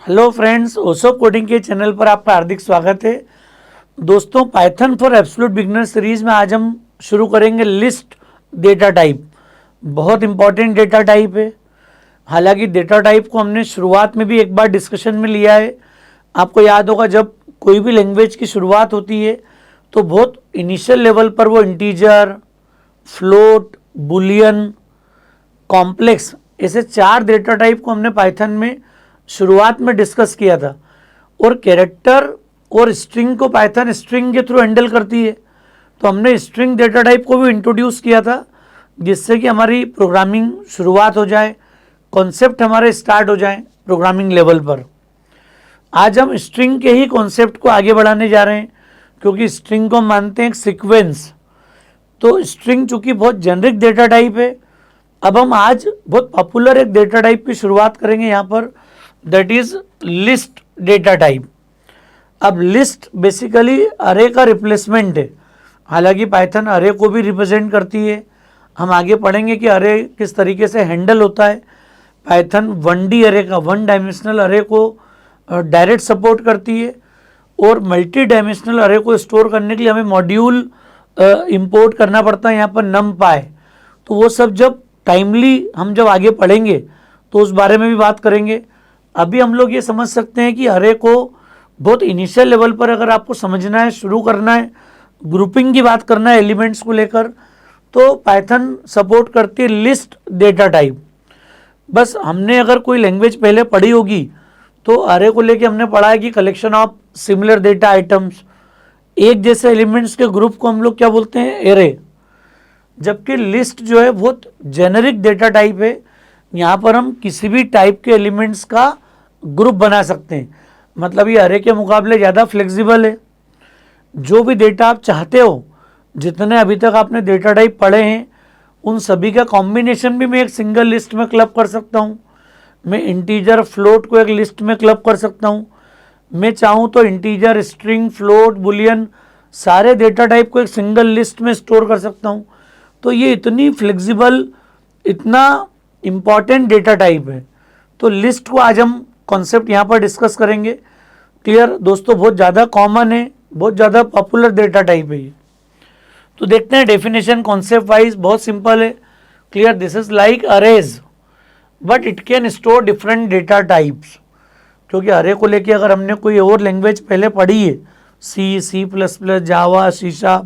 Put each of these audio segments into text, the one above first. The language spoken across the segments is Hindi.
हेलो फ्रेंड्स, ओसो कोडिंग के चैनल पर आपका हार्दिक स्वागत है। दोस्तों, Python for absolute beginner series में आज हम शुरू करेंगे लिस्ट डेटा टाइप। बहुत इंपॉर्टेंट डेटा टाइप है। हालांकि डेटा टाइप को हमने शुरुआत में भी एक बार डिस्कशन में लिया है। आपको याद होगा, जब कोई भी लैंग्वेज की शुरुआत होती है तो बहुत इनिशियल लेवल पर वो इंटीजर, फ्लोट, बुलियन, कॉम्प्लेक्स, ऐसे 4 डेटा टाइप को हमने पाइथन में शुरुआत में डिस्कस किया था। और कैरेक्टर और स्ट्रिंग को पाइथन स्ट्रिंग के थ्रू हैंडल करती है, तो हमने स्ट्रिंग डेटा टाइप को भी इंट्रोड्यूस किया था, जिससे कि हमारी प्रोग्रामिंग शुरुआत हो जाए, कॉन्सेप्ट हमारे स्टार्ट हो जाए प्रोग्रामिंग लेवल पर। आज हम स्ट्रिंग के ही कॉन्सेप्ट को आगे बढ़ाने जा रहे हैं, क्योंकि स्ट्रिंग को हम मानते हैं एक सीक्वेंस। तो स्ट्रिंग चूंकि बहुत जेनरिक डेटा टाइप है, अब हम आज बहुत पॉपुलर एक डेटा टाइप की शुरुआत करेंगे यहाँ पर, that is list data type. अब लिस्ट बेसिकली अरे का रिप्लेसमेंट है। हालांकि पाइथन अरे को भी रिप्रेजेंट करती है। हम आगे पढ़ेंगे कि अरे किस तरीके से हैंडल होता है। पाइथन 1D अरे का, 1 डायमेंशनल अरे को डायरेक्ट सपोर्ट करती है, और मल्टी डायमेंशनल अरे को स्टोर करने के लिए हमें मॉड्यूल इंपोर्ट करना पड़ता है, यहाँ पर numpy। तो वो सब जब टाइमली हम जब आगे पढ़ेंगे तो उस बारे में भी बात करेंगे। अभी हम लोग ये समझ सकते हैं कि अरे को बहुत इनिशियल लेवल पर अगर आपको समझना है, शुरू करना है, ग्रुपिंग की बात करना है एलिमेंट्स को लेकर, तो पाइथन सपोर्ट करती है लिस्ट डेटा टाइप। बस हमने अगर कोई लैंग्वेज पहले पढ़ी होगी तो अरे को लेके हमने पढ़ा है कि collection of similar data items, एक जैसे एलिमेंट्स के ग्रुप को हम लोग क्या बोलते हैं, एरे। जबकि लिस्ट जो है बहुत जेनरिक डेटा टाइप है। यहाँ पर हम किसी भी टाइप के एलिमेंट्स का ग्रुप बना सकते हैं। मतलब ये अरे के मुकाबले ज़्यादा फ्लेक्सिबल है। जो भी डेटा आप चाहते हो, जितने अभी तक आपने डेटा टाइप पढ़े हैं, उन सभी का कॉम्बिनेशन भी मैं एक सिंगल लिस्ट में क्लब कर सकता हूँ। मैं इंटीजर, फ्लोट को एक लिस्ट में क्लब कर सकता हूँ। मैं चाहूँ तो इंटीजर, स्ट्रिंग, फ्लोट, बुलियन, सारे डेटा टाइप को एक सिंगल लिस्ट में स्टोर कर सकता हूँ। तो ये इतनी फ्लेक्सिबल, इतना इम्पॉर्टेंट डेटा टाइप है। तो लिस्ट को आज हम कॉन्सेप्ट यहाँ पर डिस्कस करेंगे। क्लियर दोस्तों, बहुत ज़्यादा कॉमन है, बहुत ज़्यादा पॉपुलर डेटा टाइप है ये। तो देखते हैं डेफिनेशन कॉन्सेप्ट वाइज, बहुत सिंपल है। Clear, this is like arrays but it can store different data types. क्योंकि अरे को लेके अगर हमने कोई और लैंग्वेज पहले पढ़ी है, C++, जावा, C#,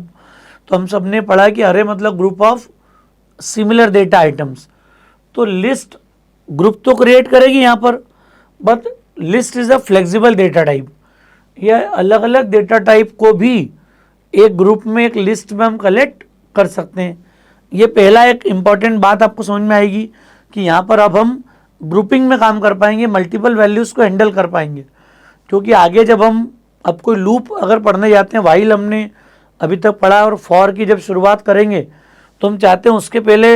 तो हम सब ने पढ़ा कि अरे मतलब group of similar data items. तो लिस्ट ग्रुप तो क्रिएट करेगी यहाँ पर, but list is a flexible data type. यह अलग अलग डेटा टाइप को भी एक ग्रुप में, एक लिस्ट में हम कलेक्ट कर सकते हैं। ये पहला एक इम्पॉर्टेंट बात आपको समझ में आएगी कि यहाँ पर अब हम ग्रुपिंग में काम कर पाएंगे, मल्टीपल वैल्यूज़ को हैंडल कर पाएंगे। क्योंकि आगे जब हम अब कोई लूप अगर पढ़ने जाते हैं, वाइल हमने अभी तक पढ़ा और फॉर की जब शुरुआत करेंगे, तो हम चाहते हैं उसके पहले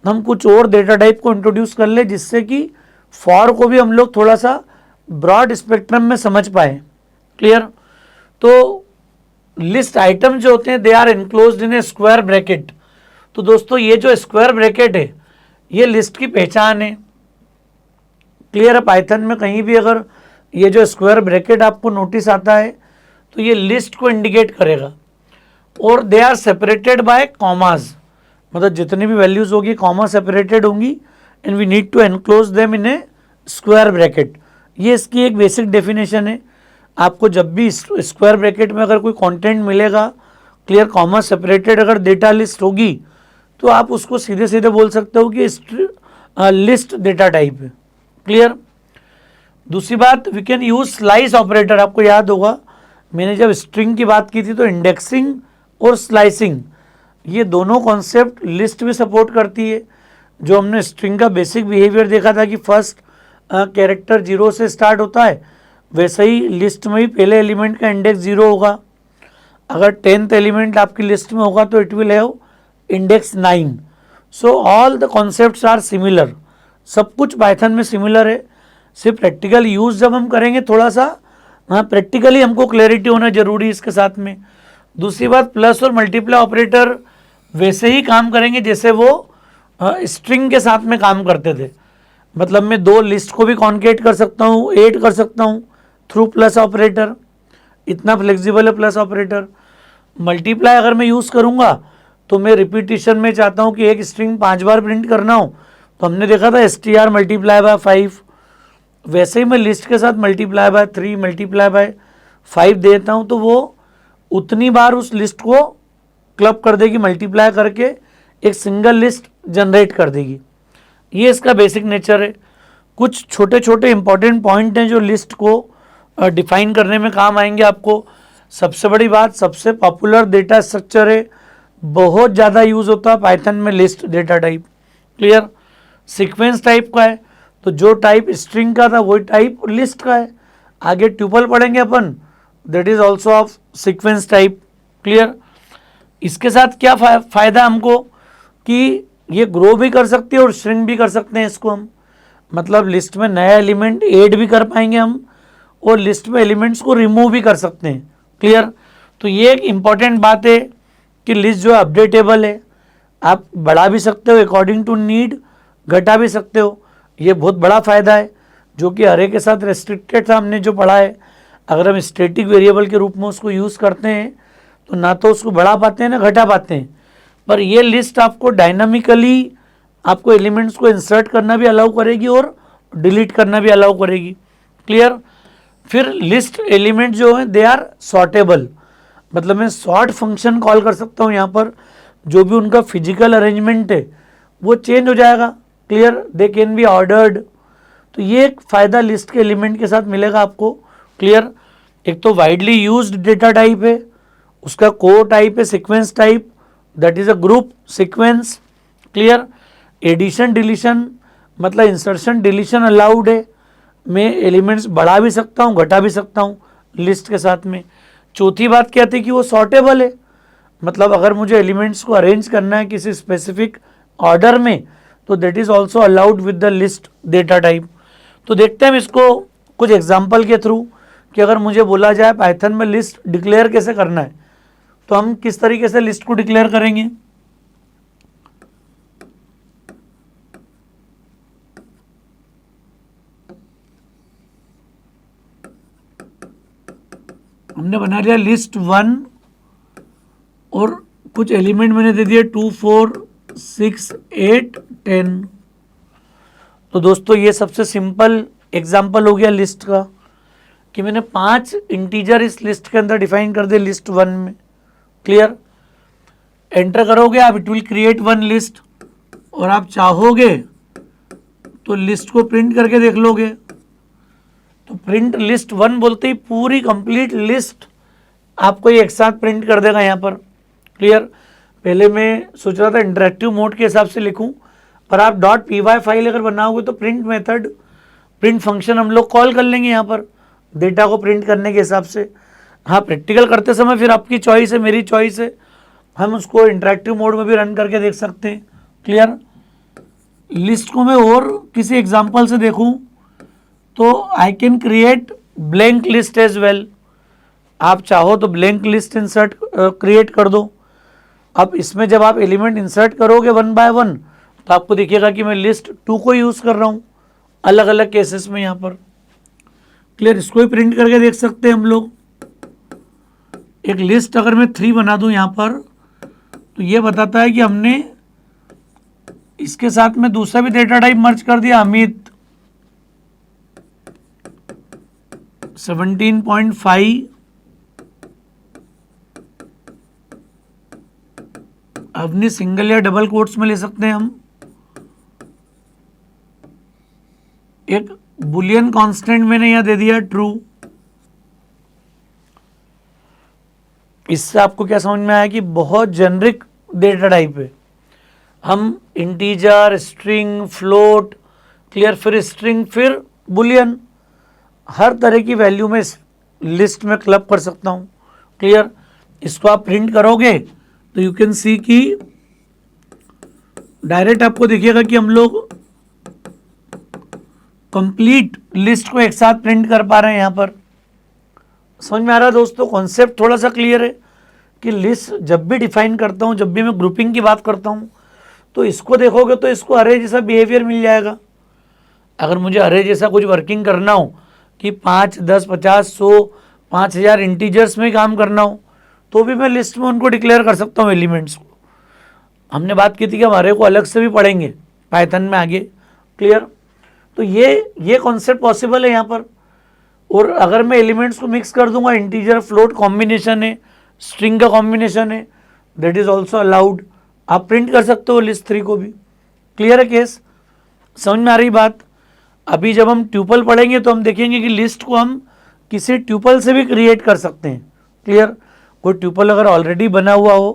हम कुछ और डेटा टाइप को इंट्रोड्यूस कर ले, जिससे कि फॉर को भी हम लोग थोड़ा सा ब्रॉड स्पेक्ट्रम में समझ पाए। क्लियर। तो लिस्ट आइटम जो होते हैं, they are enclosed in a square bracket. तो दोस्तों, ये जो स्क्वायर ब्रैकेट है, ये लिस्ट की पहचान है। क्लियर है। पाइथन में कहीं भी अगर ये जो स्क्वायर ब्रैकेट आपको नोटिस आता है, तो ये लिस्ट को इंडिकेट करेगा। और they are separated by commas, मतलब जितनी भी वैल्यूज होगी कॉमा सेपरेटेड होंगी, and we need to enclose them in a square bracket. ये इसकी एक बेसिक डेफिनेशन है। आपको जब भी स्क्वायर ब्रैकेट में अगर कोई कंटेंट मिलेगा, क्लियर, कॉमा सेपरेटेड अगर डेटा लिस्ट होगी, तो आप उसको सीधे सीधे बोल सकते हो कि लिस्ट डेटा टाइप है। क्लियर। दूसरी बात, we can use slice operator. आपको याद होगा मैंने जब स्ट्रिंग की बात की थी, तो इंडेक्सिंग और स्लाइसिंग, ये दोनों कॉन्सेप्ट लिस्ट भी सपोर्ट करती है। जो हमने स्ट्रिंग का बेसिक बिहेवियर देखा था कि फर्स्ट कैरेक्टर 0 से स्टार्ट होता है, वैसे ही लिस्ट में भी पहले एलिमेंट का इंडेक्स 0 होगा। अगर 10th एलिमेंट आपकी लिस्ट में होगा तो it will have index 9। So all the concepts are similar. सब कुछ पाइथन में सिमिलर है। सिर्फ प्रैक्टिकल यूज़ जब हम करेंगे, थोड़ा सा प्रैक्टिकली हमको क्लैरिटी होना जरूरी इसके साथ में। दूसरी बात, प्लस और मल्टीप्लाई ऑपरेटर वैसे ही काम करेंगे जैसे वो स्ट्रिंग के साथ में काम करते थे। मतलब मैं दो लिस्ट को भी कॉन्केट कर सकता हूँ, ऐड कर सकता हूँ थ्रू प्लस ऑपरेटर, इतना फ्लेक्सिबल है प्लस ऑपरेटर। मल्टीप्लाई अगर मैं यूज़ करूँगा तो मैं रिपीटिशन में चाहता हूँ कि एक स्ट्रिंग 5 बार प्रिंट करना हो, तो हमने देखा था str मल्टीप्लाई बाय 5, वैसे ही मैं लिस्ट के साथ मल्टीप्लाई बाय 3 मल्टीप्लाई बाय 5 देता हूँ तो वो उतनी बार उस लिस्ट को क्लब कर देगी, मल्टीप्लाई करके एक सिंगल लिस्ट जनरेट कर देगी। ये इसका बेसिक नेचर है। कुछ छोटे छोटे इंपॉर्टेंट पॉइंट हैं जो लिस्ट को डिफाइन करने में काम आएंगे आपको। सबसे बड़ी बात, सबसे पॉपुलर डेटा स्ट्रक्चर है, बहुत ज़्यादा यूज़ होता है पाइथन में list data type. Clear? Sequence type का है, तो जो टाइप स्ट्रिंग का था वही टाइप लिस्ट का है। आगे ट्यूपल पढ़ेंगे अपन, that is also of sequence type. Clear? इसके साथ क्या फ़ायदा हमको कि ये ग्रो भी कर सकती है और श्रिंक भी कर सकते हैं इसको हम। मतलब लिस्ट में नया एलिमेंट ऐड भी कर पाएंगे हम और लिस्ट में एलिमेंट्स को रिमूव भी कर सकते हैं। क्लियर? तो ये एक इम्पॉर्टेंट बात है कि लिस्ट जो अपडेटेबल है, आप बढ़ा भी सकते हो अकॉर्डिंग टू नीड, घटा भी सकते हो। ये बहुत बड़ा फ़ायदा है जो कि अरे के साथ रेस्ट्रिक्टेड था, हमने जो पढ़ा है। अगर हम स्टैटिक वेरिएबल के रूप में उसको यूज़ करते हैं तो ना तो उसको बढ़ा पाते हैं ना घटा पाते हैं, पर ये लिस्ट आपको डायनामिकली आपको एलिमेंट्स को इंसर्ट करना भी अलाउ करेगी और डिलीट करना भी अलाउ करेगी। क्लियर? फिर लिस्ट एलिमेंट जो है दे आर सॉर्टेबल, मतलब मैं सॉर्ट फंक्शन कॉल कर सकता हूँ यहाँ पर, जो भी उनका फिजिकल अरेंजमेंट है वो चेंज हो जाएगा। Clear? They can be ordered. तो ये एक फ़ायदा लिस्ट के एलिमेंट के साथ मिलेगा आपको। क्लियर? एक तो वाइडली यूज्ड डेटा टाइप है, उसका कोर टाइप है sequence type, that is a group sequence. Clear? Addition deletion, मतलब इंसर्शन डिलीशन अलाउड है, मैं एलिमेंट्स बढ़ा भी सकता हूँ घटा भी सकता हूँ लिस्ट के साथ में। चौथी बात क्या थी कि वो सॉर्टेबल है, मतलब अगर मुझे एलिमेंट्स को अरेंज करना है किसी स्पेसिफिक ऑर्डर में तो that is also allowed with the list data type. तो देखते हैं हम इसको कुछ एग्जाम्पल के थ्रू कि अगर मुझे बोला जाए पाइथन में लिस्ट डिक्लेयर कैसे करना है तो हम किस तरीके से लिस्ट को डिक्लेयर करेंगे। हमने बना लिया लिस्ट 1 और कुछ एलिमेंट मैंने दे दिए 2 4 6 8 10। तो दोस्तों ये सबसे सिंपल एग्जाम्पल हो गया लिस्ट का कि मैंने 5 इंटीजर इस लिस्ट के अंदर डिफाइन कर दिए लिस्ट 1 में। क्लियर? एंटर करोगे आप, इट विल क्रिएट 1 लिस्ट, और आप चाहोगे तो लिस्ट को प्रिंट करके देख लोगे। तो प्रिंट लिस्ट 1 बोलते ही पूरी कंप्लीट लिस्ट आपको ये एक साथ प्रिंट कर देगा यहाँ पर। क्लियर? पहले मैं सोच रहा था इंटरेक्टिव मोड के हिसाब से लिखूं, पर आप .py फाइल अगर बनाओगे तो प्रिंट मेथड, प्रिंट फंक्शन हम लोग कॉल कर लेंगे यहाँ पर डेटा को प्रिंट करने के हिसाब से। हाँ, प्रैक्टिकल करते समय फिर आपकी चॉइस है, मेरी चॉइस है, हम उसको इंटरेक्टिव मोड में भी रन करके देख सकते हैं। क्लियर? लिस्ट को मैं और किसी एग्जाम्पल से देखूँ तो I can create blank list as well. आप चाहो तो ब्लैंक लिस्ट इंसर्ट क्रिएट कर दो। अब इसमें जब आप एलिमेंट इंसर्ट करोगे 1 बाय 1 तो आपको दिखेगा कि मैं लिस्ट 2 को यूज़ कर रहा हूँ अलग अलग केसेस में यहाँ पर। क्लियर? इसको ही प्रिंट करके देख सकते हैं हम लोग। एक लिस्ट अगर मैं 3 बना दूँ यहाँ पर तो ये बताता है कि हमने इसके साथ में दूसरा भी डेटा टाइप मर्ज कर दिया, अमित 17.5, अपनी सिंगल या डबल कोट्स में ले सकते हैं हम। एक बुलियन कांस्टेंट मैंने यहां दे दिया ट्रू। इससे आपको क्या समझ में आया कि बहुत जेनरिक डेटा टाइप है। हम इंटीजर, स्ट्रिंग, फ्लोट, क्लियर, फिर स्ट्रिंग, फिर बुलियन, हर तरह की वैल्यू में इस लिस्ट में क्लब कर सकता हूँ। क्लियर? इसको आप प्रिंट करोगे तो यू कैन सी कि डायरेक्ट आपको दिखेगा कि हम लोग कंप्लीट लिस्ट को एक साथ प्रिंट कर पा रहे हैं यहाँ पर। समझ में आ रहा है दोस्तों? कॉन्सेप्ट थोड़ा सा क्लियर है कि लिस्ट जब भी डिफाइन करता हूँ, जब भी मैं ग्रुपिंग की बात करता हूँ तो इसको देखोगे तो इसको अरे जैसा बिहेवियर मिल जाएगा। अगर मुझे अरे जैसा कुछ वर्किंग करना हो कि 5, 10, 50, 100, 5000 इंटीजर्स में काम करना हो तो भी मैं लिस्ट में उनको डिक्लेयर कर सकता हूँ एलिमेंट्स को। हमने बात की थी कि हम अरे को अलग से भी पढ़ेंगे पाइथन में आगे, क्लियर। तो ये कॉन्सेप्ट पॉसिबल है यहाँ पर। और अगर मैं एलिमेंट्स को मिक्स कर दूंगा, इंटीजर फ्लोट कॉम्बिनेशन है, स्ट्रिंग का कॉम्बिनेशन है, दैट इज ऑल्सो अलाउड। आप प्रिंट कर सकते हो लिस्ट 3 को भी। क्लियर है केस? समझ में आ रही बात? अभी जब हम ट्यूपल पढ़ेंगे तो हम देखेंगे कि लिस्ट को हम किसी ट्यूपल से भी क्रिएट कर सकते हैं। क्लियर? कोई ट्यूपल अगर ऑलरेडी बना हुआ हो,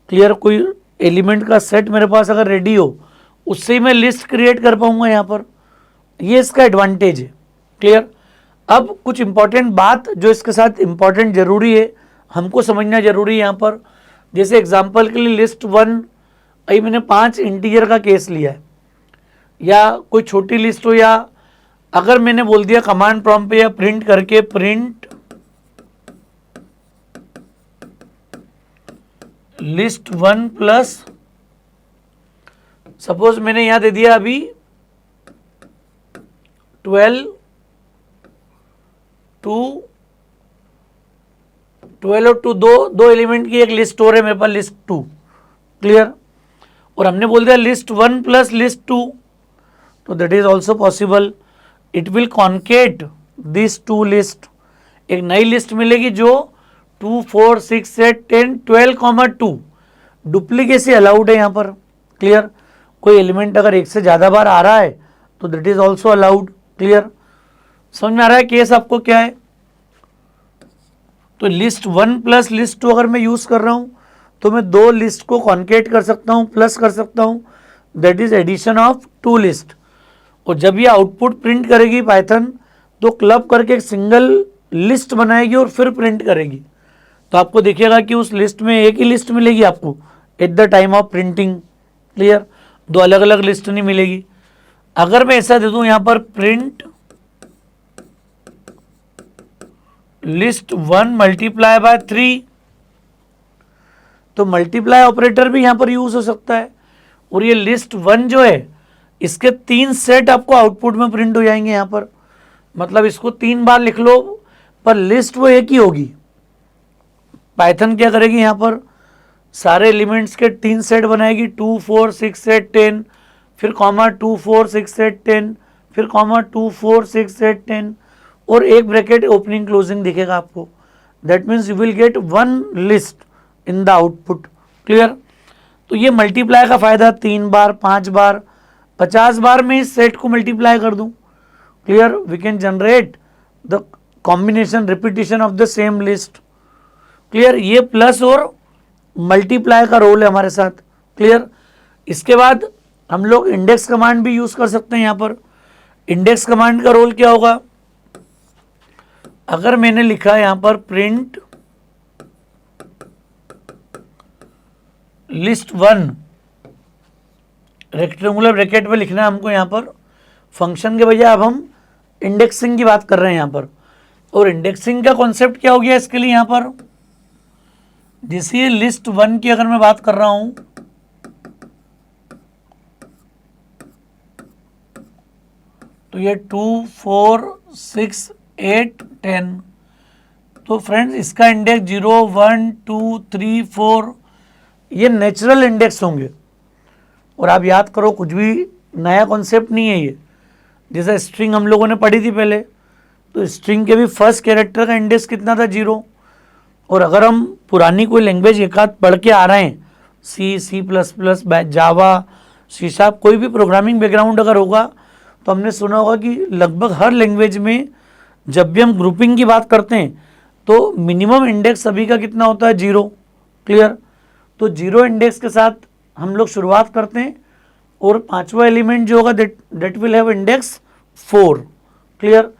क्लियर, कोई एलिमेंट का सेट मेरे पास अगर रेडी हो, उससे ही मैं लिस्ट क्रिएट कर पाऊंगा यहाँ पर। ये इसका एडवांटेज है। क्लियर? अब कुछ इंपॉर्टेंट बात जो इसके साथ इंपॉर्टेंट जरूरी है, हमको समझना जरूरी है यहाँ पर। जैसे एग्जांपल के लिए लिस्ट 1, अभी मैंने 5 इंटीजर का केस लिया है, या कोई छोटी लिस्ट हो, या अगर मैंने बोल दिया कमांड प्रॉम्प्ट पे या प्रिंट करके प्रिंट लिस्ट 1 प्लस, सपोज मैंने यहां दे दिया अभी 12 और 2, दो एलिमेंट की एक लिस्ट और है मेरे पास, लिस्ट 2। क्लियर? और हमने बोल दिया लिस्ट 1 प्लस लिस्ट 2, तो that is also possible. It will concat this 2 list, एक नई लिस्ट मिलेगी जो 2, 4, 6, 8, 10, 12, 2 डुप्लीकेसी अलाउड है यहाँ पर। क्लियर? कोई एलिमेंट अगर एक से ज़्यादा बार आ रहा है तो that is also allowed. Clear? समझ में आ रहा है केस आपको क्या है? तो लिस्ट 1 प्लस लिस्ट 2 अगर मैं यूज़ कर रहा हूँ तो मैं 2 लिस्ट को कॉन्केट कर सकता हूँ, प्लस कर सकता हूँ, that is addition of 2 list. और जब ये आउटपुट प्रिंट करेगी पाइथन तो क्लब करके एक सिंगल लिस्ट बनाएगी और फिर प्रिंट करेगी। तो आपको देखिएगा कि उस लिस्ट में एक ही लिस्ट मिलेगी आपको at the time of printing. Clear? 2 अलग अलग लिस्ट नहीं मिलेगी। अगर मैं ऐसा दे दूं यहाँ पर प्रिंट लिस्ट 1 मल्टीप्लाई बाय 3, तो मल्टीप्लाई ऑपरेटर भी यहाँ पर यूज हो सकता है। और ये लिस्ट 1 जो है इसके 3 सेट आपको आउटपुट में प्रिंट हो जाएंगे यहाँ पर। मतलब इसको 3 बार लिख लो पर लिस्ट वो एक ही होगी। पाइथन क्या करेगी यहाँ पर, सारे एलिमेंट्स के 3 सेट बनाएगी, 2, 4, 6, 8, 10, फिर कॉमा 2, 4, 6, 8, 10, फिर कॉमा 2, 4, 6, 8, 10, और एक ब्रैकेट ओपनिंग क्लोजिंग दिखेगा आपको। That means you will get 1 list in the output. Clear? तो ये मल्टीप्लाई का फायदा 3 बार, 5 बार, 50 बार में इस सेट को मल्टीप्लाई कर दूं। Clear? We can generate the combination repetition of the same list. Clear? ये प्लस और मल्टीप्लाई का रोल है हमारे साथ। क्लियर? इसके बाद हम लोग इंडेक्स कमांड भी यूज कर सकते हैं यहाँ पर। इंडेक्स कमांड का रोल क्या होगा, अगर मैंने लिखा यहाँ पर प्रिंट लिस्ट 1, रेक्टेंगुलर ब्रैकेट में लिखना है हमको यहाँ पर, फंक्शन के बजाय अब हम इंडेक्सिंग की बात कर रहे हैं यहाँ पर। और इंडेक्सिंग का कॉन्सेप्ट क्या हो गया इसके लिए यहाँ पर, जैसे लिस्ट 1 की अगर मैं बात कर रहा हूं तो ये 2, 4, 6, 8, 10, तो फ्रेंड्स इसका इंडेक्स 0, 1, 2, 3, 4 ये नेचुरल इंडेक्स होंगे। और आप याद करो कुछ भी नया कॉन्सेप्ट नहीं है ये। जैसे स्ट्रिंग हम लोगों ने पढ़ी थी पहले, तो स्ट्रिंग के भी फर्स्ट कैरेक्टर का इंडेक्स कितना था, 0। और अगर हम पुरानी कोई लैंग्वेज एक आध पढ़ के आ रहे हैं, C++, जावा, C#, कोई भी प्रोग्रामिंग बैकग्राउंड अगर होगा तो हमने सुना होगा कि लगभग हर लैंग्वेज में जब भी हम ग्रुपिंग की बात करते हैं तो मिनिमम इंडेक्स सभी का कितना होता है, 0। क्लियर? तो 0 इंडेक्स के साथ हम लोग शुरुआत करते हैं और 5वां एलिमेंट जो होगा that will have index 4। Clear?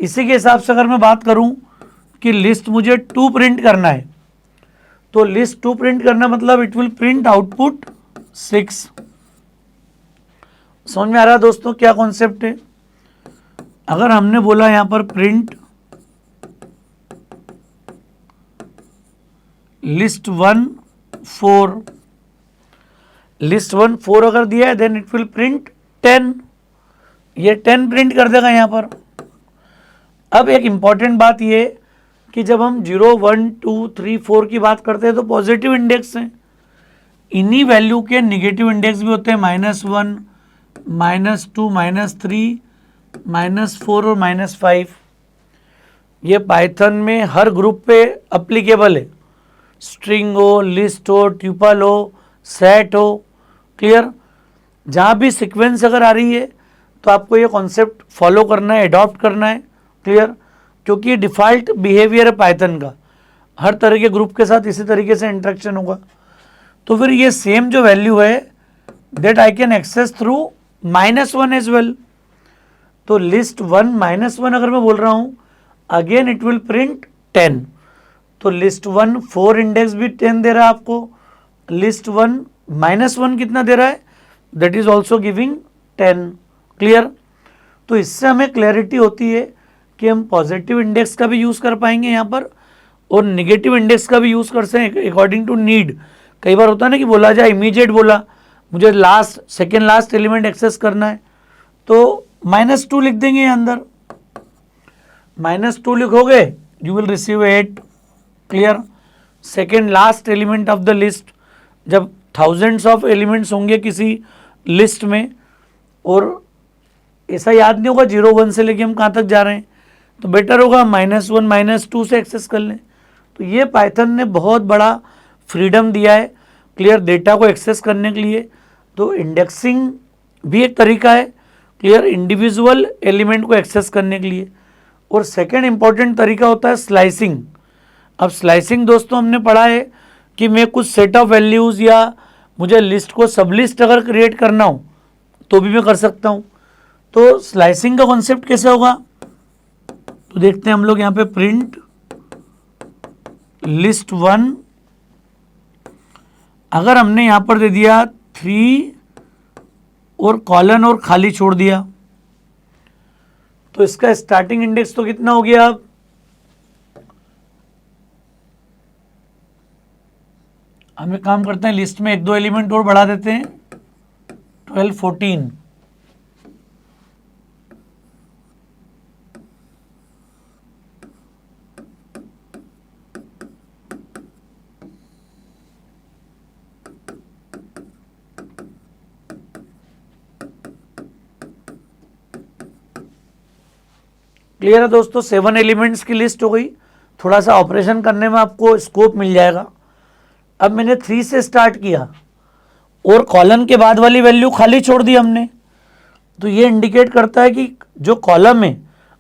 इसी के हिसाब से अगर मैं बात करूं कि लिस्ट मुझे 2 प्रिंट करना है, तो लिस्ट 2 प्रिंट करना मतलब इट विल प्रिंट आउटपुट 6। समझ में आ रहा है दोस्तों क्या कॉन्सेप्ट है? अगर हमने बोला यहां पर प्रिंट लिस्ट 1, 4, लिस्ट 1, 4 अगर दिया है देन इट विल प्रिंट 10। ये 10 प्रिंट कर देगा यहाँ पर। अब एक इम्पॉर्टेंट बात ये कि जब हम 0, 1, 2, 3, 4 की बात करते हैं तो पॉजिटिव इंडेक्स हैं, इन्हीं वैल्यू के निगेटिव इंडेक्स भी होते हैं, -1, -2, -3, -4 और -5। ये पाइथन में हर ग्रुप पे अप्लीकेबल है, स्ट्रिंग हो, लिस्ट हो, ट्यूपल हो, सेट हो। क्लियर? जहाँ भी सीक्वेंस अगर आ रही है तो आपको ये कॉन्सेप्ट फॉलो करना है, अडॉप्ट करना है। क्लियर? क्योंकि डिफ़ॉल्ट बिहेवियर है पाइथन का, हर तरह के ग्रुप के साथ इसी तरीके से इंटरेक्शन होगा। तो फिर ये सेम जो वैल्यू है that I can access through -1 as well. तो लिस्ट 1 -1 अगर मैं बोल रहा हूँ, अगेन इट विल प्रिंट 10। तो लिस्ट 1 4 इंडेक्स भी 10 दे रहा है आपको, लिस्ट 1 -1 कितना दे रहा है, that is also giving 10। Clear? तो इससे हमें क्लैरिटी होती है कि हम पॉजिटिव इंडेक्स का भी यूज़ कर पाएंगे यहाँ पर और निगेटिव इंडेक्स का भी यूज़ कर सकते अकॉर्डिंग टू नीड। कई बार होता है ना कि बोला जाए इमीडिएट बोला, मुझे last second last element access करना है तो -2 लिख देंगे यहाँ अंदर, -2 लिखोगे you will receive 8। Clear? Second last element of the list, जब थाउजेंड्स ऑफ एलिमेंट्स होंगे किसी लिस्ट में और ऐसा याद नहीं होगा 0, 1 से लेके हम कहाँ तक जा रहे हैं, तो बेटर होगा -1, -2 से एक्सेस कर लें। तो ये पाइथन ने बहुत बड़ा फ्रीडम दिया है क्लियर डेटा को एक्सेस करने के लिए। तो इंडेक्सिंग भी एक तरीका है क्लियर इंडिविजुअल एलिमेंट को एक्सेस करने के लिए। और सेकंड इंपॉर्टेंट तरीका होता है स्लाइसिंग। अब स्लाइसिंग दोस्तों हमने पढ़ा है कि मैं कुछ सेट ऑफ वैल्यूज़ या मुझे लिस्ट को सब लिस्ट अगर क्रिएट करना हो तो भी मैं कर सकता हूँ। तो स्लाइसिंग का कॉन्सेप्ट कैसे होगा, तो देखते हैं हम लोग यहाँ पे प्रिंट लिस्ट 1, अगर हमने यहाँ पर दे दिया 3 और कॉलन और खाली छोड़ दिया तो इसका स्टार्टिंग इंडेक्स तो कितना हो गया, अब हम एक काम करते हैं लिस्ट में 1-2 एलिमेंट और बढ़ा देते हैं, 12, 14। क्लियर है दोस्तों? 7 एलिमेंट्स की लिस्ट हो गई, थोड़ा सा ऑपरेशन करने में आपको स्कोप मिल जाएगा। अब मैंने 3 से स्टार्ट किया और कॉलम के बाद वाली वैल्यू खाली छोड़ दी हमने, तो ये इंडिकेट करता है कि जो कॉलम है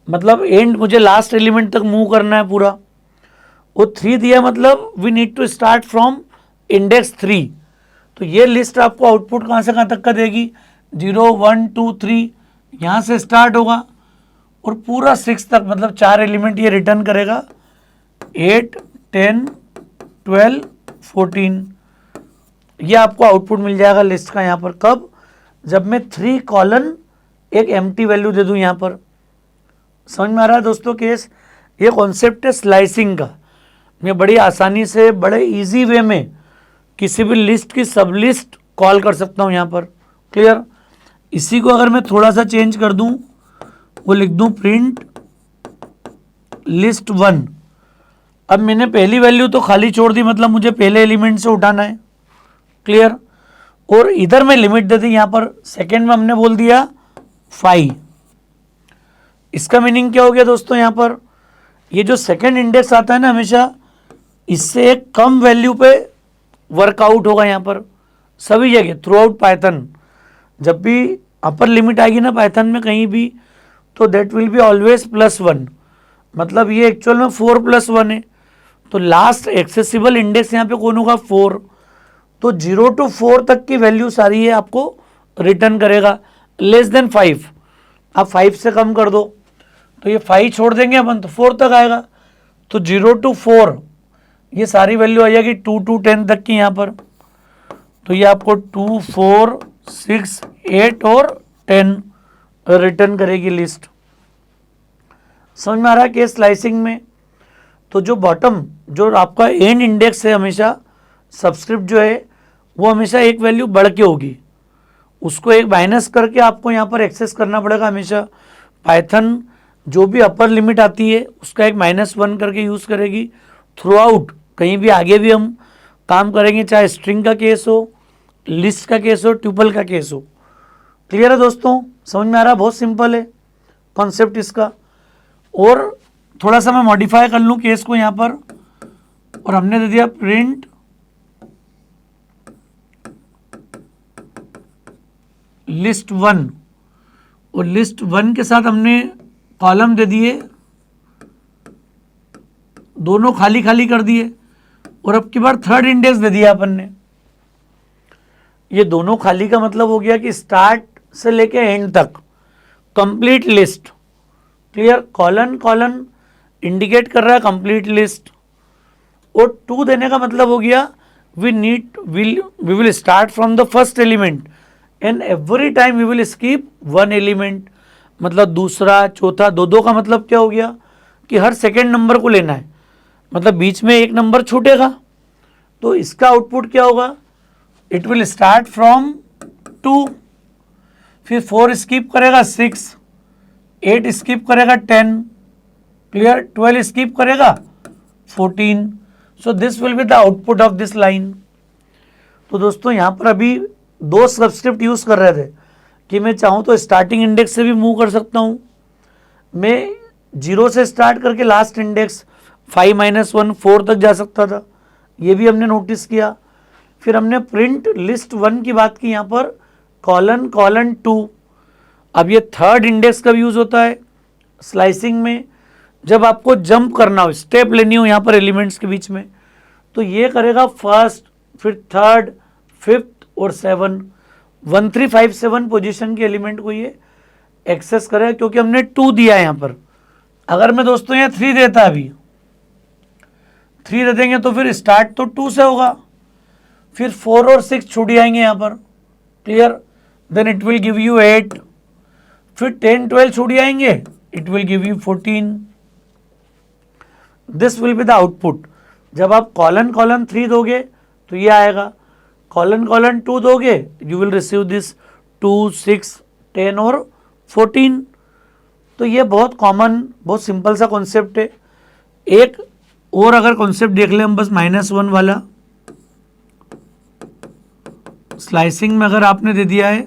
मतलब एंड मुझे लास्ट एलिमेंट तक मूव करना है पूरा। वो 3 दिया मतलब we need to start from index 3। तो ये लिस्ट आपको आउटपुट कहाँ से कहाँ तक का देगी, 0, 1, 2, 3 यहाँ से स्टार्ट होगा और पूरा 6 तक, मतलब 4 एलिमेंट ये रिटर्न करेगा, 8, 10, 12, 14। ये आपको आउटपुट मिल जाएगा लिस्ट का यहाँ पर। कब? जब मैं 3 कॉलन एक एम्प्टी वैल्यू दे दूँ यहाँ पर। समझ में आ रहा है दोस्तों केस? ये कॉन्सेप्ट है स्लाइसिंग का। मैं बड़ी आसानी से बड़े इजी वे में किसी भी लिस्ट की सब लिस्ट कॉल कर सकता हूँ यहाँ पर। क्लियर? इसी को अगर मैं थोड़ा सा चेंज कर दूँ, वो लिख दूँ प्रिंट लिस्ट 1। अब मैंने पहली वैल्यू तो खाली छोड़ दी, मतलब मुझे पहले एलिमेंट से उठाना है। क्लियर? और इधर मैं लिमिट दे दी यहाँ पर, सेकेंड में हमने बोल दिया 5। इसका मीनिंग क्या हो गया दोस्तों, यहाँ पर ये जो सेकेंड इंडेक्स आता है ना हमेशा इससे एक कम वैल्यू पे वर्कआउट होगा यहाँ पर सभी जगह थ्रू आउट पाइथन। जब भी अपर लिमिट आएगी ना पाइथन में कहीं भी, तो दैट विल बी ऑलवेज +1, मतलब ये एक्चुअल में 4 + 1 है। तो लास्ट एक्सेसिबल इंडेक्स यहाँ पे कौन होगा, 4। तो 0 to 4 तक की वैल्यू सारी है आपको रिटर्न करेगा, लेस देन 5 आप 5 से कम कर दो तो ये 5 छोड़ देंगे अपन तो 4 तक आएगा। तो 0 to 4 ये सारी वैल्यू आ जाएगी 2 to 10 तक की यहाँ पर। तो ये आपको 2, 4, 6, 8 और 10 रिटर्न करेगी लिस्ट। समझ में आ रहा है केस स्लाइसिंग में? तो जो बॉटम जो आपका एंड इंडेक्स है हमेशा सबस्क्रिप्ट जो है वो हमेशा एक वैल्यू बढ़ के होगी उसको एक माइनस करके आपको यहाँ पर एक्सेस करना पड़ेगा हमेशा। पाइथन जो भी अपर लिमिट आती है उसका एक -1 करके यूज़ करेगी थ्रू आउट। कहीं भी आगे भी हम काम करेंगे, चाहे स्ट्रिंग का केस हो, लिस्ट का केस हो, ट्यूपल का केस हो। क्लियर है दोस्तों, समझ में आ रहा है? बहुत सिंपल है कॉन्सेप्ट इसका। और थोड़ा सा मैं मॉडिफाई कर लूँ केस को यहाँ पर, और हमने दे दिया प्रिंट list1, और list1 के साथ हमने कॉलम दे दिए, दोनों खाली खाली कर दिए, और अब की बार थर्ड इंडेक्स दे दिया अपन ने। ये दोनों खाली का मतलब हो गया कि स्टार्ट से लेके एंड तक complete list. Clear? Colon colon indicate कर रहा है कंप्लीट लिस्ट, और 2 देने का मतलब हो गया we will start from the first element and every time we will skip 1 element. मतलब दूसरा, चौथा, दो का मतलब क्या हो गया कि हर सेकेंड नंबर को लेना है, मतलब बीच में एक नंबर छूटेगा। तो इसका आउटपुट क्या होगा? इट विल स्टार्ट फ्रॉम 2, फिर 4 स्किप करेगा 6, 8 स्किप करेगा 10, क्लियर? 12 स्किप करेगा 14। So this will be the output of this line. तो दोस्तों यहाँ पर अभी 2 सबस्क्रिप्ट यूज़ कर रहे थे कि मैं चाहूँ तो स्टार्टिंग इंडेक्स से भी मूव कर सकता हूँ। मैं 0 से स्टार्ट करके लास्ट इंडेक्स 5-1 4 तक जा सकता था, ये भी हमने नोटिस किया। फिर हमने प्रिंट list1 की बात की यहाँ पर, कॉलन कॉलन 2। अब ये थर्ड इंडेक्स का यूज़ होता है स्लाइसिंग में, जब आपको जंप करना हो, स्टेप लेनी हो यहाँ पर एलिमेंट्स के बीच में, तो ये करेगा फर्स्ट, फिर थर्ड, फिफ्थ और 7, 1 3 5 7 पोजीशन के एलिमेंट को ये एक्सेस करेगा, क्योंकि हमने 2 दिया है यहाँ पर। अगर मैं दोस्तों यहाँ 3 देता, अभी 3 दे देंगे तो फिर स्टार्ट तो 2 से होगा, फिर 4 और 6 छूट जाएंगे यहाँ पर। Clear? Then it will give you 8, फिर 10 12 छूट जाएंगे, it will give you 14। This will be the output. जब आप कॉलन कॉलन 3 दोगे तो ये आएगा, कॉलन कॉलन 2 दोगे यू विल रिसीव दिस 2 6 10 और 14। तो ये बहुत कॉमन, बहुत सिंपल सा कॉन्सेप्ट है। एक और अगर कॉन्सेप्ट देख लें हम, बस -1 वाला, स्लाइसिंग में अगर आपने दे दिया है,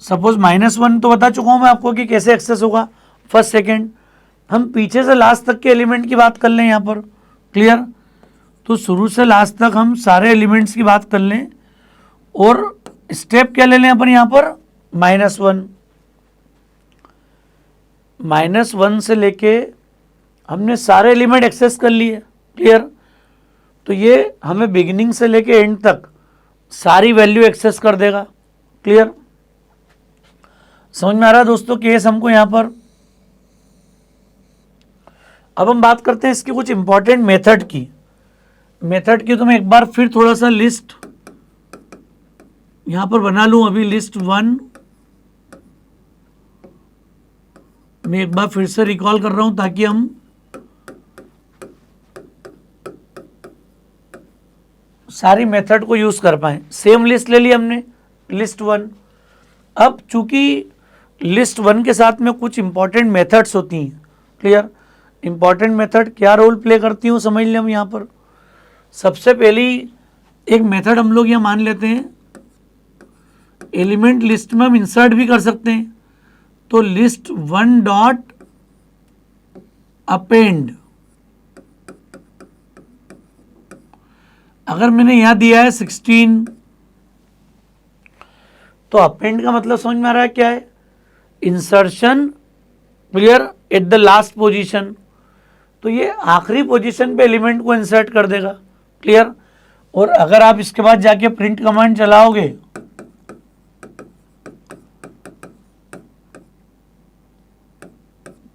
सपोज -1 तो बता चुका हूं मैं आपको कि कैसे एक्सेस होगा, फर्स्ट सेकेंड। हम पीछे से लास्ट तक के एलिमेंट की बात कर लें यहाँ पर। क्लियर? तो शुरू से लास्ट तक हम सारे एलिमेंट्स की बात कर लें, और स्टेप क्या ले लें अपन यहाँ पर? -1 से लेके हमने सारे एलिमेंट एक्सेस कर लिए। क्लियर? तो ये हमें बिगिनिंग से लेके एंड तक सारी वैल्यू एक्सेस कर देगा। क्लियर? समझ में आ रहा है दोस्तों केस हमको यहाँ पर? अब हम बात करते हैं इसकी कुछ इंपॉर्टेंट मेथड की। तो मैं एक बार फिर थोड़ा सा लिस्ट यहां पर बना लूं। अभी list1 मैं एक बार फिर से रिकॉल कर रहा हूं ताकि हम सारी मेथड को यूज कर पाए। सेम लिस्ट ले ली हमने, list1। अब चूंकि list1 के साथ में कुछ इंपॉर्टेंट मेथड्स होती हैं। क्लियर? इंपॉर्टेंट मेथड क्या रोल प्ले करती हूँ समझ लें हम यहाँ पर। सबसे पहली एक मेथड हम लोग यहाँ मान लेते हैं, एलिमेंट लिस्ट में हम इंसर्ट भी कर सकते हैं। तो list1 डॉट अपेंड, अगर मैंने यहां दिया है 16, तो अपेंड का मतलब समझ में आ रहा है क्या है? Insertion. Clear? At the last position, तो ये आखिरी पोजीशन पे एलिमेंट को इंसर्ट कर देगा। क्लियर? और अगर आप इसके बाद जाके प्रिंट कमांड चलाओगे,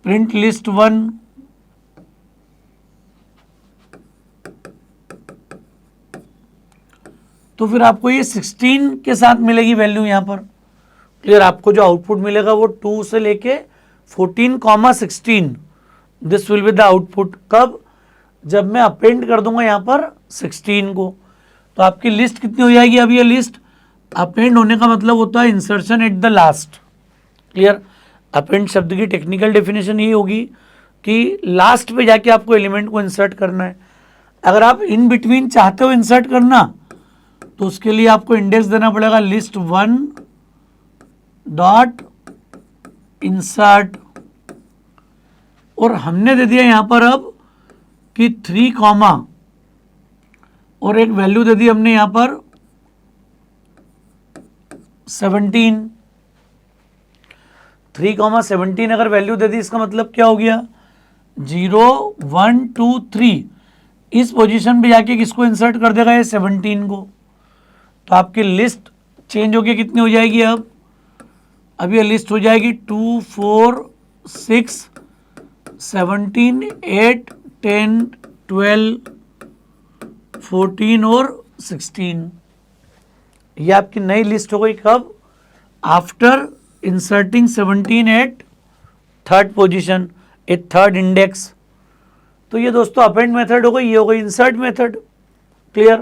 प्रिंट list1, तो फिर आपको ये 16 के साथ मिलेगी वैल्यू यहाँ पर। क्लियर? आपको जो आउटपुट मिलेगा वो 2 से लेके 14,16, this will be the output. कब? जब मैं अपेंड कर दूंगा यहाँ पर 16 को, तो आपकी लिस्ट कितनी हो जाएगी? अब ये लिस्ट अपेंड होने का मतलब होता है insertion at the last. Clear? Append शब्द की टेक्निकल डेफिनेशन ये होगी कि लास्ट पे जाके आपको एलिमेंट को इंसर्ट करना है। अगर आप इन बिटवीन चाहते हो इंसर्ट करना तो उसके लिए आपको इंडेक्स देना पड़ेगा लिस्ट 1 डॉट इंसर्ट, और हमने दे दिया यहां पर अब कि 3 कॉमा और एक वैल्यू दे दी हमने यहां पर 17। 3,17 अगर वैल्यू दे दी इसका मतलब क्या हो गया 0 1 2 3 इस पोजीशन पे जाके किसको इंसर्ट कर देगा ये 17 को। तो आपकी लिस्ट चेंज होके कितनी हो जाएगी अब ये लिस्ट हो जाएगी 2 4 6 17 8 10 12 14 और 16। ये आपकी नई लिस्ट हो गई कब? After inserting 17 at third position, at third index. तो ये दोस्तों अपेंड मेथड हो गई, ये हो गई इंसर्ट मेथड। क्लियर?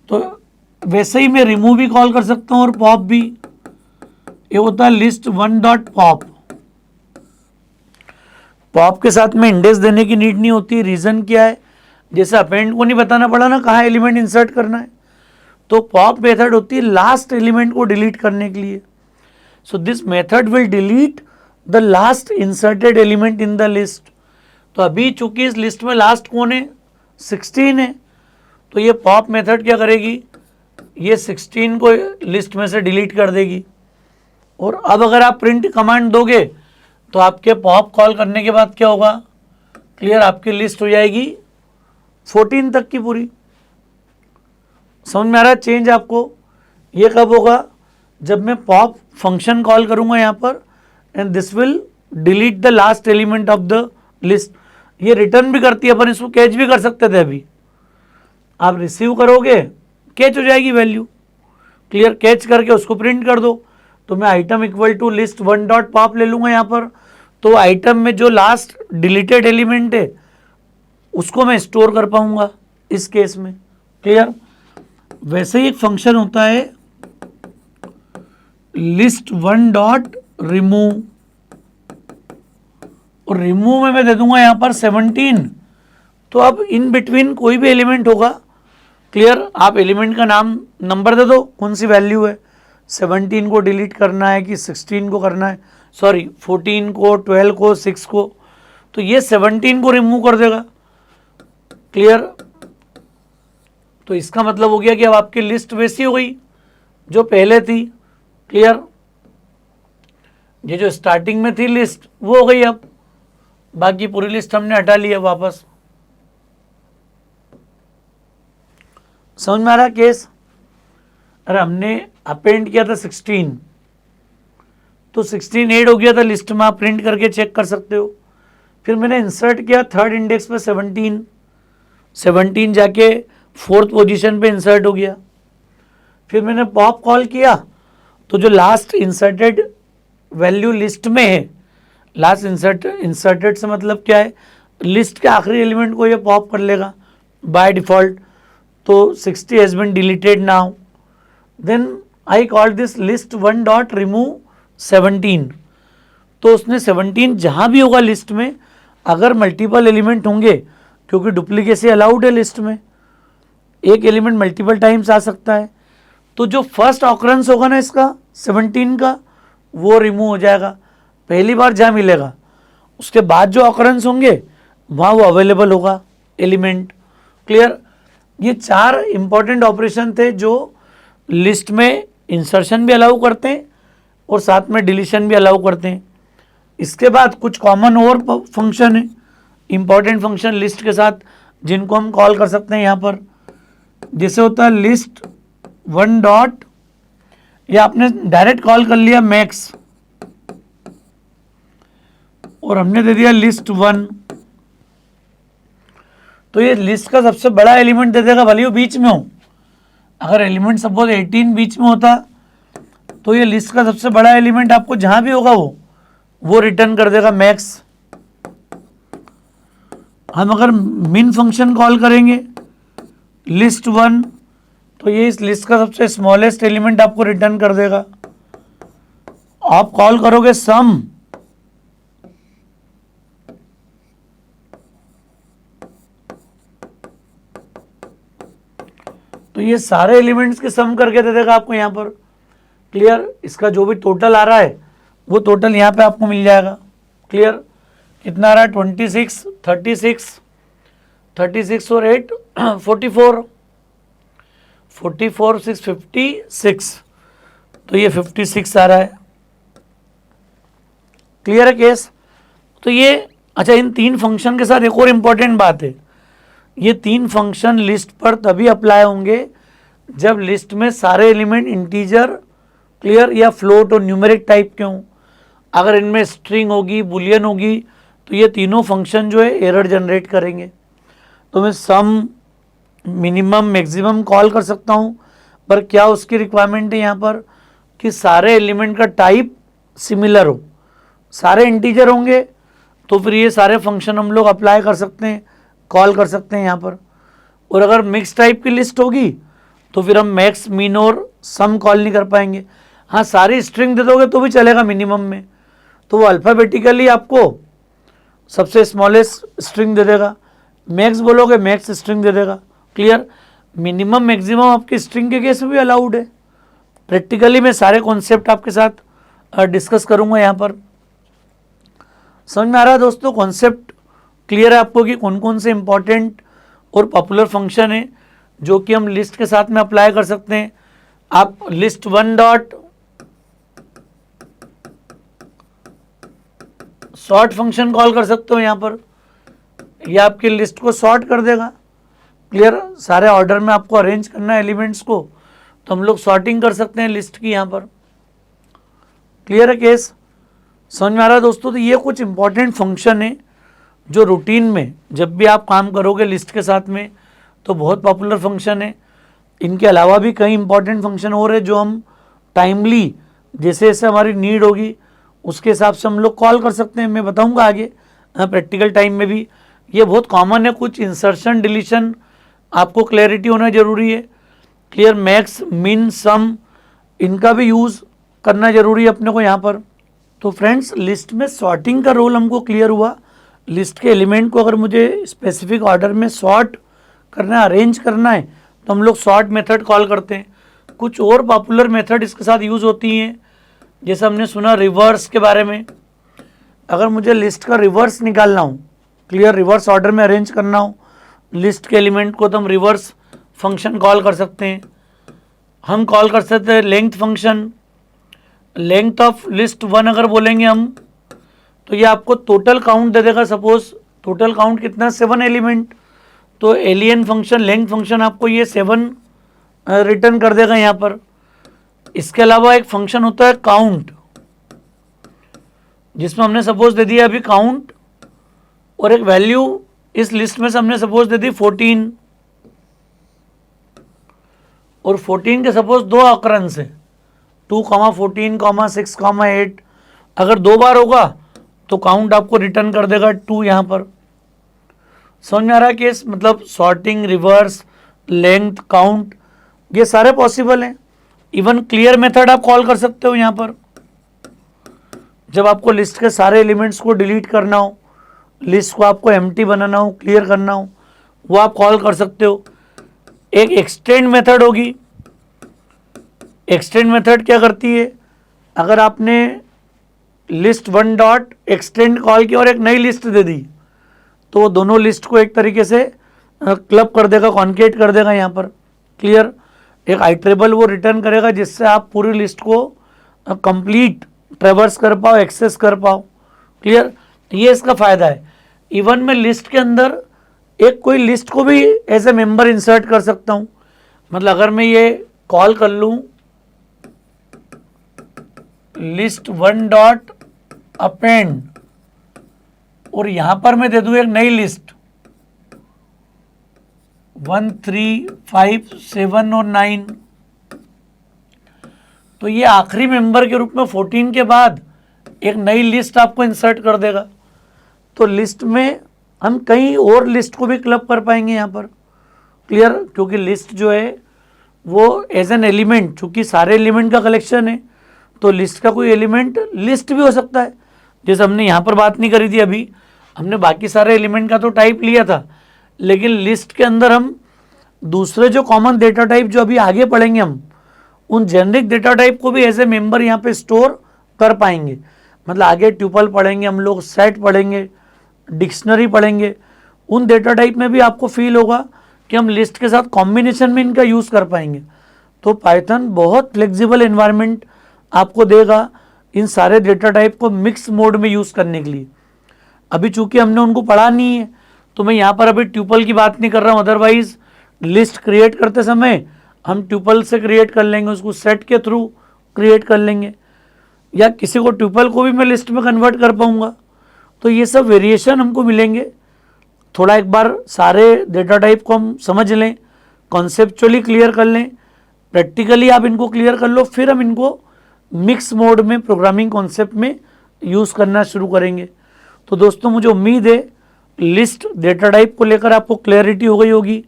तो वैसे ही मैं रिमूव भी कॉल कर सकता हूं और पॉप भी। ये होता है लिस्ट 1 डॉट पॉप। पॉप के साथ में इंडेक्स देने की नीड नहीं होती। रीजन क्या है? जैसे अपेंड को नहीं बताना पड़ा ना कहाँ एलिमेंट इंसर्ट करना है, तो पॉप मेथड होती है लास्ट एलिमेंट को डिलीट करने के लिए। So this method will delete the last inserted element in the list. तो अभी चूंकि इस लिस्ट में लास्ट कौन है 16 है, तो ये पॉप मेथड क्या करेगी, ये 16 को लिस्ट में से डिलीट कर देगी। और अब अगर आप प्रिंट कमांड दोगे तो आपके पॉप कॉल करने के बाद क्या होगा? क्लियर? आपकी लिस्ट हो जाएगी 14 तक की पूरी। समझ में आ रहा है चेंज आपको? ये कब होगा? जब मैं पॉप फंक्शन कॉल करूंगा यहाँ पर, and this will delete the last element of the list. ये रिटर्न भी करती है, अपन इसको कैच भी कर सकते थे। अभी आप रिसीव करोगे कैच हो जाएगी वैल्यू। क्लियर? कैच करके उसको प्रिंट कर दो। तो मैं item equal to list 1 dot pop ले लूंगा यहाँ पर, तो आइटम में जो लास्ट डिलीटेड एलिमेंट है उसको मैं स्टोर कर पाऊंगा इस केस में। क्लियर? वैसे ही एक फंक्शन होता है लिस्ट 1 डॉट रिमूव, और रिमूव में मैं दे दूंगा यहां पर 17। तो अब इन बिटवीन कोई भी एलिमेंट होगा। क्लियर? आप एलिमेंट का नाम नंबर दे दो, कौन सी वैल्यू है, 17 को डिलीट करना है कि 16 को करना है, सॉरी 14 को, 12 को, 6 को, तो ये 17 को रिमूव कर देगा। क्लियर? तो इसका मतलब हो गया कि अब आपकी लिस्ट वैसी हो गई जो पहले थी। क्लियर? ये जो स्टार्टिंग में थी लिस्ट वो हो गई, अब बाकी पूरी लिस्ट हमने हटा ली है वापस। समझ में आ रहा केस? अरे हमने अपेंड किया था 16, तो 16 ऐड हो गया था लिस्ट में, आप प्रिंट करके चेक कर सकते हो। फिर मैंने इंसर्ट किया थर्ड इंडेक्स पे 17 जाके फोर्थ पोजीशन पे इंसर्ट हो गया। फिर मैंने पॉप कॉल किया तो जो लास्ट इंसर्टेड वैल्यू लिस्ट में है, लास्ट इंसर्टेड से मतलब क्या है, लिस्ट के आखिरी एलिमेंट को ये पॉप कर लेगा बाय डिफॉल्ट। तो 60 has been deleted now. Then I call this list 1 dot remove 17। तो उसने 17 जहां भी होगा लिस्ट में, अगर मल्टीपल एलिमेंट होंगे, क्योंकि डुप्लीकेसी अलाउड है लिस्ट में, एक एलिमेंट मल्टीपल टाइम्स आ सकता है, तो जो फर्स्ट ऑकरेंस होगा ना इसका 17 का, वो रिमूव हो जाएगा पहली बार जहाँ मिलेगा। उसके बाद जो ऑकरेंस होंगे वहाँ वो अवेलेबल होगा एलिमेंट। क्लियर? ये 4 इंपॉर्टेंट ऑपरेशन थे जो लिस्ट में इंसर्शन भी अलाउ करते हैं और साथ में डिलीशन भी अलाउ करते हैं। इसके बाद कुछ कॉमन और फंक्शन है, इंपॉर्टेंट फंक्शन लिस्ट के साथ, जिनको हम कॉल कर सकते हैं यहाँ पर। जैसे होता है लिस्ट 1 डॉट, या आपने डायरेक्ट कॉल कर लिया मैक्स और हमने दे दिया लिस्ट 1, तो ये लिस्ट का सबसे बड़ा एलिमेंट दे देगा, भले वो बीच में हो। अगर एलिमेंट सपोज 18 बीच में होता तो ये लिस्ट का सबसे बड़ा एलिमेंट आपको जहां भी होगा वो रिटर्न कर देगा मैक्स। हम अगर मिन फंक्शन कॉल करेंगे लिस्ट 1, तो ये इस लिस्ट का सबसे स्मॉलेस्ट एलिमेंट आपको रिटर्न कर देगा। आप कॉल करोगे सम, तो ये सारे एलिमेंट्स के सम करके दे देगा आपको यहाँ पर। क्लियर, इसका जो भी टोटल आ रहा है वो टोटल यहाँ पे आपको मिल जाएगा। क्लियर, कितना आ रहा है 26, 36 और 8 44, 44 6 56, तो ये 56 आ रहा है। क्लियर है केस। तो ये अच्छा, इन तीन फंक्शन के साथ एक और इम्पॉर्टेंट बात है, ये तीन फंक्शन लिस्ट पर तभी अप्लाई होंगे जब लिस्ट में सारे एलिमेंट इंटीजर, क्लियर, या फ्लोट और न्यूमेरिक टाइप के हों। अगर इनमें स्ट्रिंग होगी, बुलियन होगी, तो ये तीनों फंक्शन जो है एरर जनरेट करेंगे। तो मैं सम, मिनिमम, मैक्सिमम कॉल कर सकता हूँ, पर क्या उसकी रिक्वायरमेंट है यहाँ पर कि सारे एलिमेंट का टाइप सिमिलर हो, सारे इंटीजर होंगे, तो फिर ये सारे फंक्शन हम लोग अप्लाई कर सकते हैं, कॉल कर सकते हैं यहाँ पर। और अगर मिक्स टाइप की लिस्ट होगी तो फिर हम मैक्स, मिन और सम कॉल नहीं कर पाएंगे। हाँ, सारी स्ट्रिंग दे दोगे तो भी चलेगा मिनिमम में, तो वो अल्फ़ाबेटिकली आपको सबसे स्मॉलेस्ट स्ट्रिंग दे देगा। मैक्स बोलोगे मैक्स स्ट्रिंग दे देगा। क्लियर, मिनिमम मैक्सिमम आपकी स्ट्रिंग के केस में भी अलाउड है। प्रैक्टिकली मैं सारे कॉन्सेप्ट आपके साथ डिस्कस करूँगा यहाँ पर। समझ में आ रहा है दोस्तों? कॉन्सेप्ट क्लियर है आपको कि कौन कौन से इंपॉर्टेंट और पॉपुलर फंक्शन है जो कि हम लिस्ट के साथ में अप्लाई कर सकते हैं। आप list one dot sort function call कर सकते हो यहाँ पर, यह आपकी लिस्ट को सॉर्ट कर देगा। क्लियर, सारे ऑर्डर में आपको अरेंज करना है एलिमेंट्स को, तो हम लोग सॉर्टिंग कर सकते हैं लिस्ट की यहाँ पर। क्लियर है केस? समझ में आ रहा है दोस्तों? तो ये कुछ इंपॉर्टेंट फंक्शन है जो रूटीन में जब भी आप काम करोगे लिस्ट के साथ में तो बहुत पॉपुलर फंक्शन है। इनके अलावा भी कई इंपॉर्टेंट फंक्शन और है जो हम टाइमली, जैसे जैसे हमारी नीड होगी उसके हिसाब से हम लोग कॉल कर सकते हैं। मैं बताऊंगा आगे प्रैक्टिकल टाइम में भी। ये बहुत कॉमन है, कुछ इंसर्शन, डिलीशन आपको क्लैरिटी होना जरूरी है। क्लियर, मैक्स, मिन, सम, इनका भी यूज़ करना जरूरी है अपने को यहाँ पर। तो फ्रेंड्स, लिस्ट में सॉर्टिंग का रोल हमको क्लियर हुआ। लिस्ट के एलिमेंट को अगर मुझे स्पेसिफिक ऑर्डर में सॉर्ट करना है, अरेंज करना है, तो हम लोग सॉर्ट मेथड कॉल करते हैं। कुछ और पॉपुलर मेथड इसके साथ यूज़ होती हैं, जैसे हमने सुना रिवर्स के बारे में। अगर मुझे लिस्ट का रिवर्स निकालना हो, क्लियर, रिवर्स ऑर्डर में अरेंज करना हो लिस्ट के एलिमेंट को, तो हम रिवर्स फंक्शन कॉल कर सकते हैं। हम कॉल कर सकते हैं length function. Length of list one अगर बोलेंगे हम, तो ये आपको टोटल काउंट दे देगा। सपोज टोटल काउंट कितना, 7 एलिमेंट, तो एलियन फंक्शन, लेंथ फंक्शन आपको ये 7 रिटर्न कर देगा यहाँ पर। इसके अलावा एक फंक्शन होता है काउंट, जिसमें हमने सपोज दे दिया अभी काउंट, और एक वैल्यू इस लिस्ट में से हमने सपोज दे दी 14, और 14 के सपोज 2 ऑकरेंस है, 2, 14, 6, 8। अगर 2 बार होगा तो काउंट आपको रिटर्न कर देगा 2 यहाँ पर। समझ में आ रहा है केस? मतलब सॉर्टिंग, रिवर्स, लेंथ, काउंट, ये सारे पॉसिबल हैं। इवन क्लियर मेथड आप कॉल कर सकते हो यहाँ पर। जब आपको लिस्ट के सारे एलिमेंट्स को डिलीट करना हो, लिस्ट को आपको एम्प्टी बनाना हो, क्लियर करना हो, वो आप कॉल कर सकते हो। एक एक्सटेंड मेथड होगी। एक्सटेंड मेथड क्या करती है, अगर आपने list one dot extend call की और एक नई लिस्ट दे दी, तो वो दोनों लिस्ट को एक तरीके से क्लब कर देगा, कॉन्केट कर देगा यहाँ पर। क्लियर, एक आइट्रेबल वो रिटर्न करेगा जिससे आप पूरी लिस्ट को कंप्लीट ट्रेवर्स कर पाओ, एक्सेस कर पाओ। क्लियर, ये इसका फ़ायदा है। इवन मैं लिस्ट के अंदर एक कोई लिस्ट को भी एज ए मेंबर इंसर्ट कर सकता हूँ। मतलब अगर मैं ये कॉल कर लूँ लिस्ट वन डॉट अपेंड, और यहाँ पर मैं दे दूँ एक नई लिस्ट 1, 3, 5, 7 और 9, तो ये आखिरी मेंबर के रूप में 14 के बाद एक नई लिस्ट आपको इंसर्ट कर देगा। तो लिस्ट में हम कई और लिस्ट को भी क्लब कर पाएंगे यहाँ पर। क्लियर, क्योंकि लिस्ट जो है वो एज एन एलिमेंट, चूँकि सारे एलिमेंट का कलेक्शन है तो लिस्ट का कोई एलिमेंट लिस्ट भी हो सकता है। जैसे हमने यहाँ पर बात नहीं करी थी अभी, हमने बाकी सारे एलिमेंट का तो टाइप लिया था, लेकिन लिस्ट के अंदर हम दूसरे जो कॉमन डेटा टाइप जो अभी आगे पढ़ेंगे हम, उन जेनरिक डेटा टाइप को भी एज ए मेंबर यहाँ पे स्टोर कर पाएंगे। मतलब आगे ट्यूपल पढ़ेंगे हम लोग, सेट पढ़ेंगे, डिक्शनरी पढ़ेंगे, उन डेटा टाइप में भी आपको फील होगा कि हम लिस्ट के साथ कॉम्बिनेशन में इनका यूज़ कर पाएंगे। तो पाइथन बहुत फ्लेक्सिबल एनवायरनमेंट आपको देगा इन सारे डेटा टाइप को मिक्स मोड में यूज़ करने के लिए। अभी चूंकि हमने उनको पढ़ा नहीं है तो मैं यहाँ पर अभी ट्यूपल की बात नहीं कर रहा हूँ, अदरवाइज लिस्ट क्रिएट करते समय हम ट्यूपल से क्रिएट कर लेंगे, उसको सेट के थ्रू क्रिएट कर लेंगे, या किसी को ट्यूपल को भी मैं लिस्ट में कन्वर्ट कर पाऊँगा। तो ये सब वेरिएशन हमको मिलेंगे। थोड़ा एक बार सारे डेटा टाइप को हम समझ लें, कॉन्सेप्चुअली क्लियर कर लें, प्रैक्टिकली आप इनको क्लियर कर लो, फिर हम इनको मिक्स मोड में प्रोग्रामिंग कॉन्सेप्ट में यूज़ करना शुरू करेंगे। तो दोस्तों मुझे उम्मीद है लिस्ट डेटा टाइप को लेकर आपको क्लैरिटी हो गई होगी,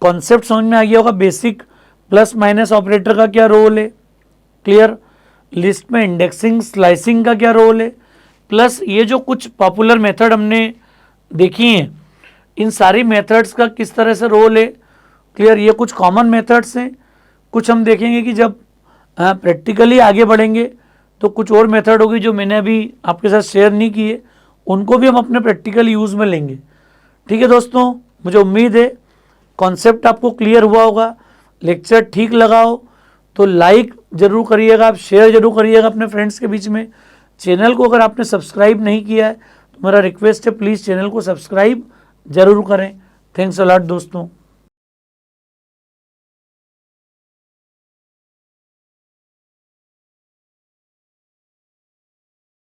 कॉन्सेप्ट समझ में आ गया होगा, बेसिक प्लस माइनस ऑपरेटर का क्या रोल है, क्लियर, लिस्ट में इंडेक्सिंग स्लाइसिंग का क्या रोल है, प्लस ये जो कुछ पॉपुलर मेथड हमने देखी हैं इन सारी मेथड्स का किस तरह से रोल है, क्लियर। ये कुछ कॉमन मेथड्स हैं, कुछ हम देखेंगे कि जब प्रैक्टिकली आगे बढ़ेंगे तो कुछ और मेथड होगी जो मैंने अभी आपके साथ शेयर नहीं किए, उनको भी हम अपने प्रैक्टिकल यूज़ में लेंगे। ठीक है दोस्तों, मुझे उम्मीद है कॉन्सेप्ट आपको क्लियर हुआ होगा। लेक्चर ठीक लगा हो तो लाइक ज़रूर करिएगा, आप शेयर ज़रूर करिएगा अपने फ्रेंड्स के बीच में। चैनल को अगर आपने सब्सक्राइब नहीं किया है तो मेरा रिक्वेस्ट है प्लीज़ चैनल को सब्सक्राइब ज़रूर करें। थैंक्स अ लॉट दोस्तों।